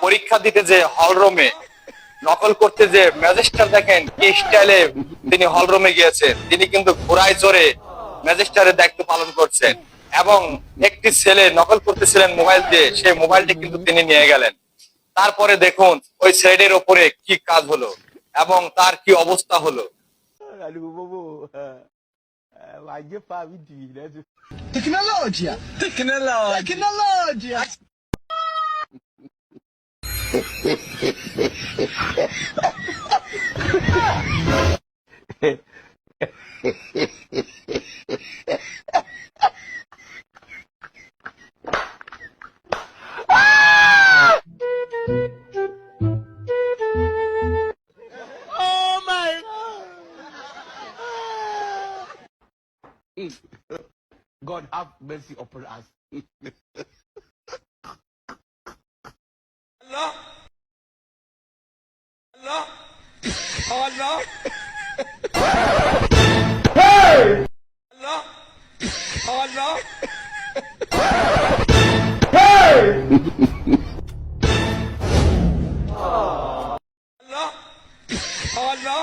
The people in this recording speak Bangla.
পরীক্ষা দিতে যে হলরুমে নকল করতে যে ম্যাজিস্ট্রেট দেখেন কি স্টাইলে তিনি হলরুমে গিয়েছেন, তিনি কিন্তু ঘোড়ায় চড়ে ম্যাজিস্ট্রেটের দায়িত্ব পালন করছেন এবং একটি ছেলে নকল করতেছিলেন মোবাইল দিয়ে, সেই মোবাইলটি কিন্তু তিনি নিয়ে গেলেন। তারপরে দেখুন ওই ছেলেটির ওপরে কি কাজ হলো এবং তার কি অবস্থা হলো। Tecnologia! Tecnologia! Oh my God have mercy upon us. Allah. Allah. Allah. Hey! Allah. Allah. Hey! Allah. Allah.